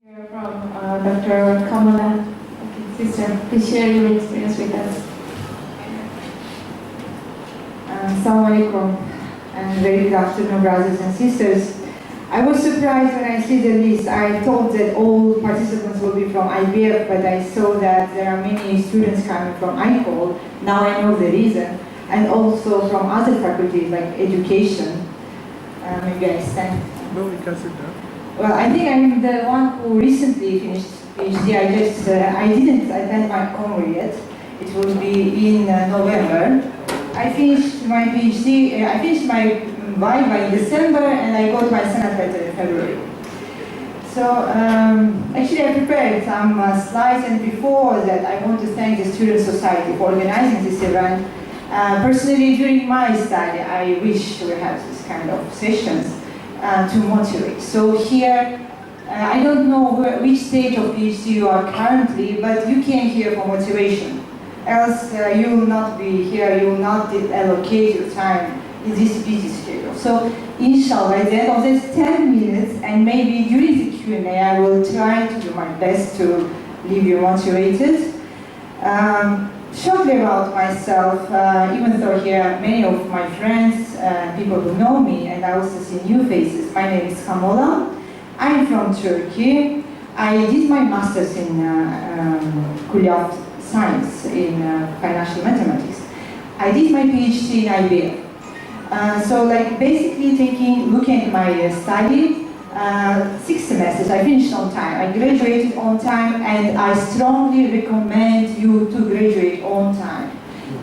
Hear from Dr. Kamola. Okay, sister, please share your experience with us. Assalamu alaikum, and very good afternoon, brothers and sisters. I was surprised when I see the list. I thought that all participants will be from IBF, but I saw that there are many students coming from ICOL. Now I know the reason, and also from other faculties like education. Maybe I stand. No, you can sit down. Well, I think I'm the one who recently finished PhD. I didn't attend my homeroom yet. It will be in November. I finished my PhD, I finished my Viva in December, and I got my Senate letter in February. So actually I prepared some slides, and before that I want to thank the Student Society for organizing this event. Personally, during my study, I wish we had this kind of sessions to motivate. So here, I don't know which stage of PhD you are currently, but you came here for motivation. Else you will not be here, you will not allocate your time in this busy schedule. So inshallah, at the end of this 10 minutes, and maybe during the Q&A, I will try to do my best to leave you motivated. Shortly about myself, even though here many of my friends, people who know me, and I also see new faces. My name is Kamola. I'm from Turkey. I did my master's in Kuliah Science in financial mathematics. I did my PhD in IBM. So like basically looking at my study, 6 semesters, I finished on time. I graduated on time, and I strongly recommend you to graduate on time.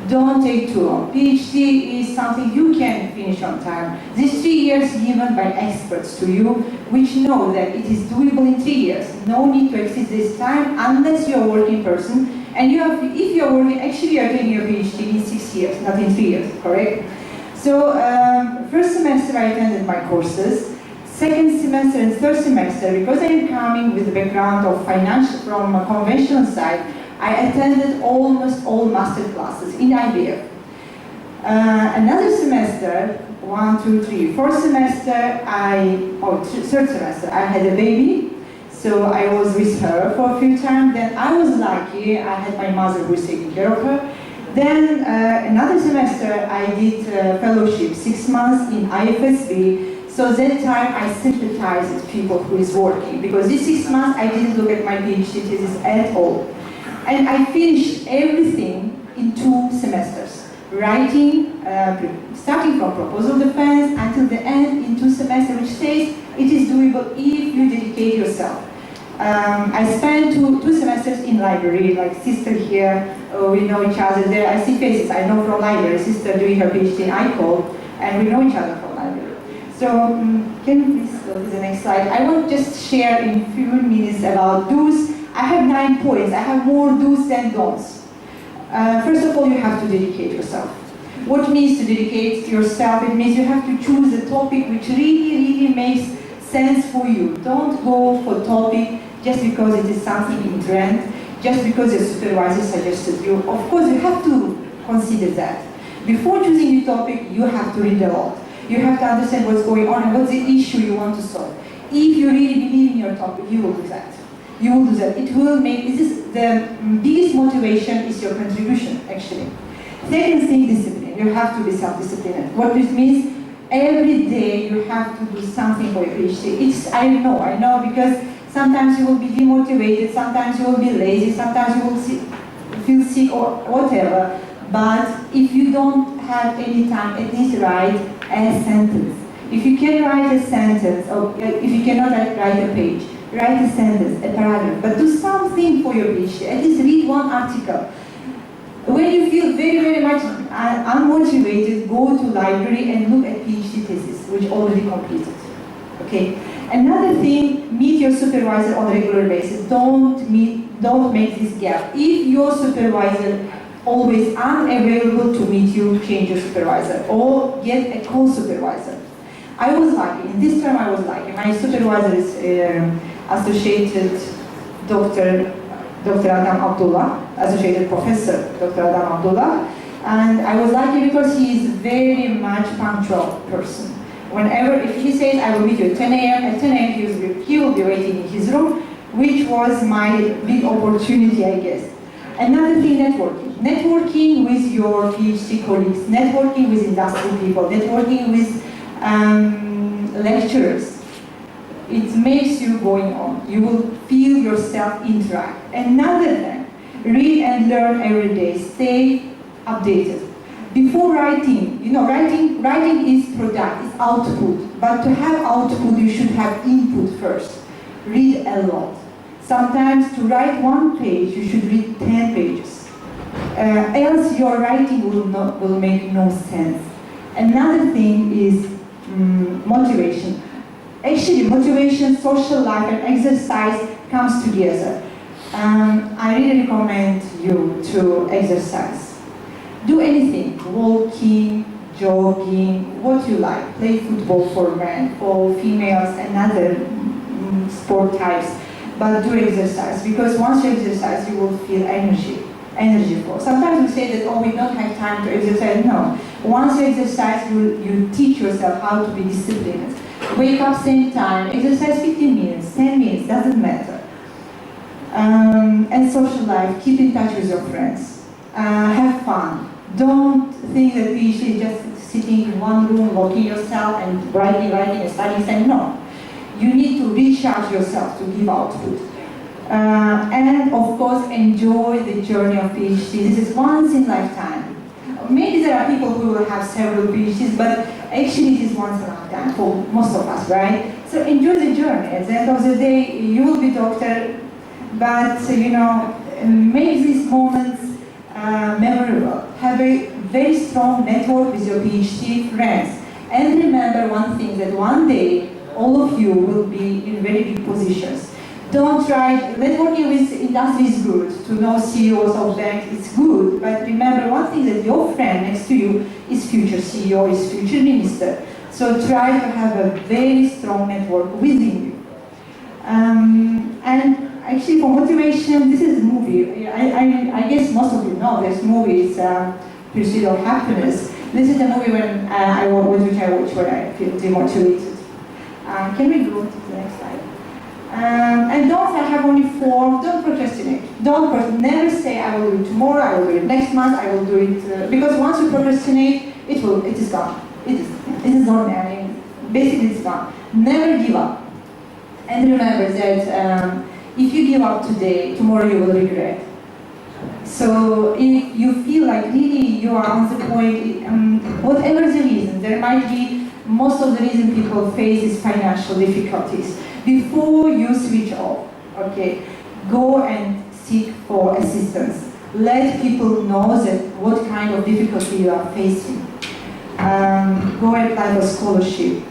Don't take too long. PhD is something you can finish on time. These 3 years given by experts to you, which know that it is doable in 3 years. No need to exceed this time unless you're a working person. And if you're working, actually you're getting your PhD in 6 years, not in 3 years, correct? So first semester I attended my courses. Second semester and third semester, because I am coming with the background of financial from a conventional side, I attended almost all master classes in IBF. Another semester, 1, 2, 3, fourth semester, third semester, I had a baby. So I was with her for a few times. Then I was lucky, I had my mother who was taking care of her. Then another semester, I did fellowship, 6 months in IFSB. So that time I sympathize with people who is working, because these 6 months I didn't look at my PhD thesis at all. And I finished everything in 2 semesters. Writing, starting from proposal defense until the end in 2 semesters, which says it is doable if you dedicate yourself. I spent two semesters in library, like sister here, we know each other there. I see faces, I know from library, sister doing her PhD in ICOL, and we know each other from library. So, can you please go to the next slide? I want to just share in a few minutes about do's. I have 9 points. I have more do's than don'ts. First of all, you have to dedicate yourself. What means to dedicate yourself? It means you have to choose a topic which really makes sense for you. Don't go for a topic just because it is something in trend, just because your supervisor suggested you. Of course, you have to consider that. Before choosing the topic, you have to read a lot. You have to understand what's going on and what's the issue you want to solve. If you really believe in your topic, you will do that. You will do that. It will make, this is the biggest motivation is your contribution, actually. Second thing, discipline. You have to be self-disciplined. What this means, every day you have to do something for your PhD. I know, because sometimes you will be demotivated, sometimes you will be lazy, sometimes you will feel sick or whatever. But if you don't have any time, at least write a sentence. If you can write a sentence, or if you cannot write a page, write a sentence, a paragraph, but do something for your PhD. At least read one article. When you feel very much unmotivated, go to library and look at PhD thesis, which already completed. Okay. Another thing, meet your supervisor on a regular basis. Don't make this gap. If your supervisor always unavailable to meet you, change your supervisor or get a co-supervisor. I was lucky. In this term I was lucky. My supervisor is Associated Dr. Adam Abdullah, Associated Professor Dr. Adam Abdullah. And I was lucky because he is very much punctual person. Whenever, if he says, I will meet you at 10 a.m., at 10 a.m. he will be waiting in his room. which was my big opportunity, I guess. Another thing, networking. Networking with your PhD colleagues, networking with industry people, networking with lecturers. It makes you going on. You will feel yourself interact. Another thing, read and learn every day. Stay updated. Before writing, writing is product, is output. But to have output, you should have input first. Read a lot. Sometimes to write 1 page, you should read 10 pages. Else your writing will make no sense. Another thing is motivation. Actually, motivation, social life, and exercise comes together. I really recommend you to exercise. Do anything, walking, jogging, what you like. Play football for men, for females, and other sport types. But do exercise, because once you exercise, you will feel energyful. Sometimes we say that, oh, we don't have time to exercise. No. Once you exercise, you teach yourself how to be disciplined. Wake up same time, exercise 15 minutes, 10 minutes, doesn't matter. And social life, keep in touch with your friends. Have fun. Don't think that PhD is just sitting in one room, locking yourself and writing and studying. No. You need to recharge yourself to give output. And of course, enjoy the journey of PhD. This is once in a lifetime. Maybe there are people who will have several PhDs, but actually it is once in a lifetime for most of us, right? So enjoy the journey. At the end of the day, you will be doctor, but make these moments memorable. Have a very strong network with your PhD friends. And remember one thing, that one day, all of you will be in very big positions. Don't try, networking with industry is good, to know CEOs of banks, it's good, but remember one thing, that your friend next to you is future CEO, is future minister. So try to have a very strong network within you. And actually for motivation, this is a movie. I guess most of you know this movie, is Pursuit of Happiness. This is the movie which I watch when I feel demotivated. Can we go to the next slide? And don't have only 4, don't procrastinate. Never say I will do it tomorrow, I will do it next month, I will do it, because once you procrastinate, it is gone. It is gone, basically it's gone. Never give up. And remember that if you give up today, tomorrow you will regret. So if you feel like really you are on the point, whatever the reason, there might be, most of the reason people face is financial difficulties. Before you switch off, okay, go and seek for assistance. Let people know that what kind of difficulty you are facing. Go and apply for scholarship.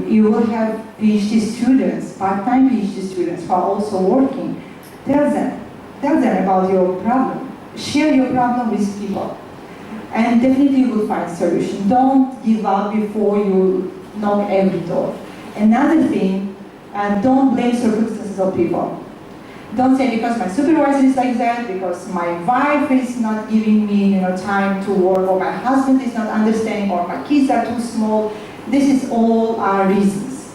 You will have PhD students, part-time PhD students who are also working. Tell them about your problem. Share your problem with people. And definitely you will find a solution. Don't give up before you knock every door. Another thing, don't blame circumstances of people. Don't say because my supervisor is like that, because my wife is not giving me time to work, or my husband is not understanding, or my kids are too small. This is all our reasons.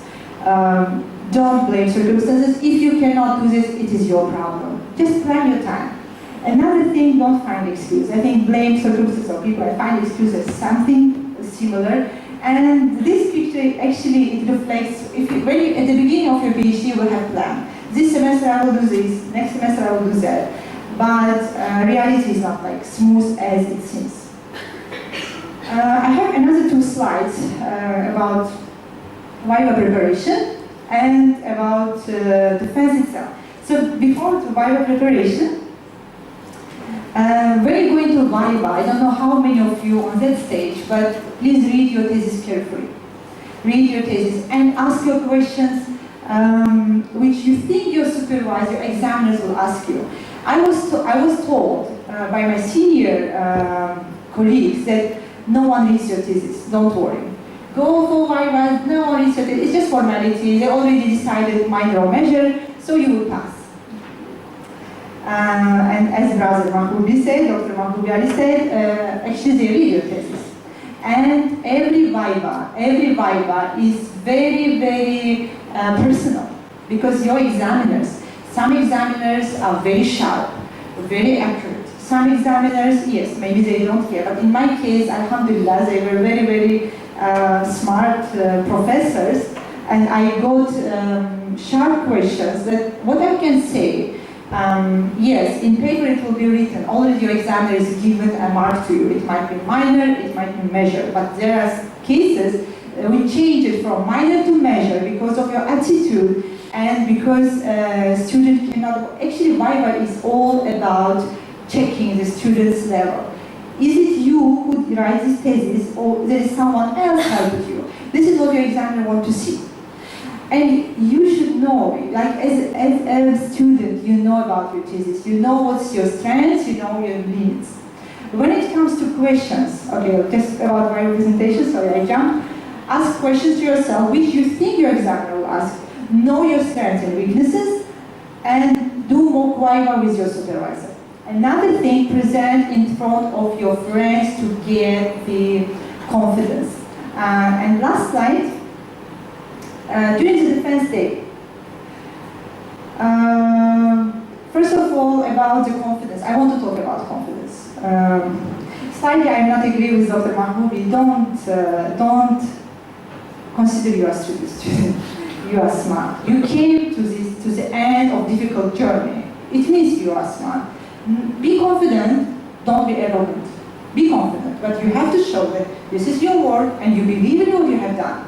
Don't blame circumstances. If you cannot do this, it is your problem. Just plan your time. Another thing, don't find excuse. I think blame circumstances of people. I find excuses something similar. And this picture actually it reflects. At the beginning of your PhD, you will have plan. This semester I will do this. Next semester I will do that. But reality is not like smooth as it seems. I have another 2 slides about Viva preparation and about defense itself. So before the Viva preparation, when you go into Viva, I don't know how many of you on that stage, but please read your thesis carefully. Read your thesis and ask your questions which you think your supervisor, your examiners will ask you. I was told by my senior colleagues that no one reads your thesis, don't worry. Go for Viva, no one reads your thesis, it's just formality, they already decided mind or measure, so you will pass. And as Brother Mahboubi said, Dr. Mahboubi Ali said, actually they read your thesis. And every Viva is very, very personal. because your examiners, some examiners are very sharp, very accurate. Some examiners, yes, maybe they don't care, but in my case, alhamdulillah, they were very, very smart professors, and I got sharp questions that what I can say, yes, in paper it will be written, already your examiner is given a mark to you. It might be minor, it might be measure, but there are cases we change it from minor to measure because of your attitude and because student cannot, actually Viva is all about checking the student's level. Is it you who writes this thesis or there is someone else helping you? This is what your examiner wants to see. And you should know, like as a student, you know about your thesis, you know what's your strengths, you know your limits. When it comes to questions, okay, just about my presentation, sorry I jumped, ask questions to yourself which you think your examiner will ask, know your strengths and weaknesses, and do mock Viva with your supervisor. Another thing, present in front of your friends to get the confidence. And last slide, during the defense day, first of all, about the confidence. I want to talk about confidence. Slightly, I'm not agree with Dr. Mahboubi. Don't consider you a student. You are smart. You came to the end of difficult journey. It means you are smart. Be confident. Don't be arrogant. Be confident, but you have to show that this is your work and you believe in what you have done.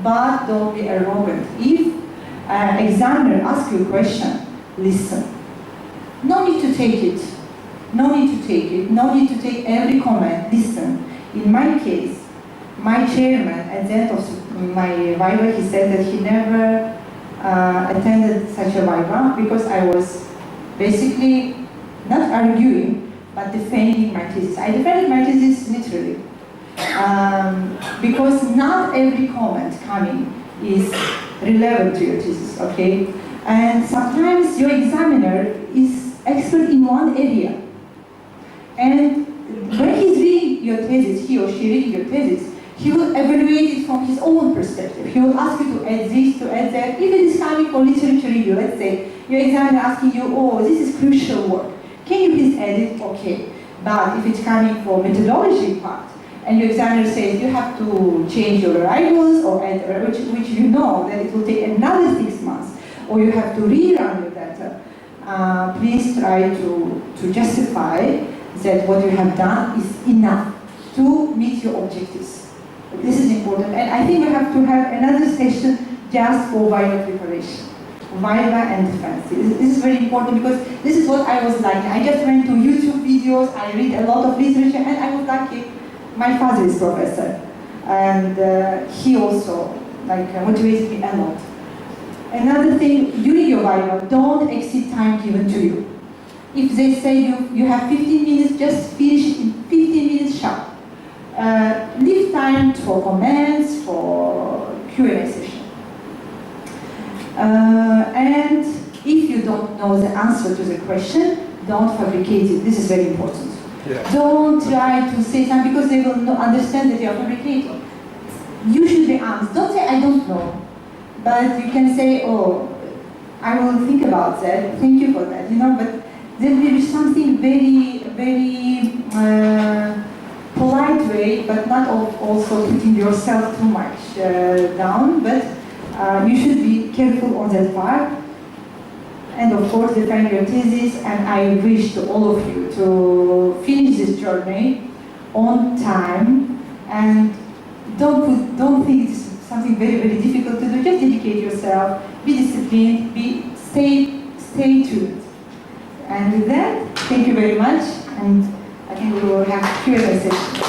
But don't be arrogant. If an examiner asks you a question, listen. No need to take it. No need to take it. No need to take every comment. Listen. In my case, my chairman at the end of my Viva, he said that he never attended such a Viva because I was basically not arguing, but defending my thesis. I defended my thesis literally. Because not every comment coming is relevant to your thesis, okay? And sometimes your examiner is expert in one area. And when he's reading your thesis, he or she reading your thesis, he will evaluate it from his own perspective. He will ask you to add this, to add that. If it is coming for literature review, let's say, your examiner asking you, oh, this is crucial work. Can you please add it? Okay. But if it's coming for methodology part, and your examiner says you have to change your arrivals or add, which you know that it will take another 6 months, or you have to rerun your data, please try to justify that what you have done is enough to meet your objectives. This is important, and I think we have to have another session just for Viva preparation. Viva and defense. This is very important because this is what I was like. I just went to YouTube videos, I read a lot of literature, and I was lucky. My father is professor, and he also motivated me a lot. Another thing, during your Viva, don't exceed time given to you. If they say you have 15 minutes, just finish it in 15 minutes sharp. Leave time for comments, for Q&A session. And if you don't know the answer to the question, don't fabricate it. This is very important. Yeah. Don't try to say something because they will not understand that you are fabricating. You should be honest. Don't say, I don't know. But you can say, oh, I will think about that. Thank you for that. But there will be something very, very polite way, but not also putting yourself too much down. But you should be careful on that part. And of course, defend your thesis, and I wish to all of you to finish this journey on time, and don't think it's something very, very difficult to do. Just dedicate yourself, be disciplined, stay tuned. And with that, thank you very much, and I think we will have Q&A session.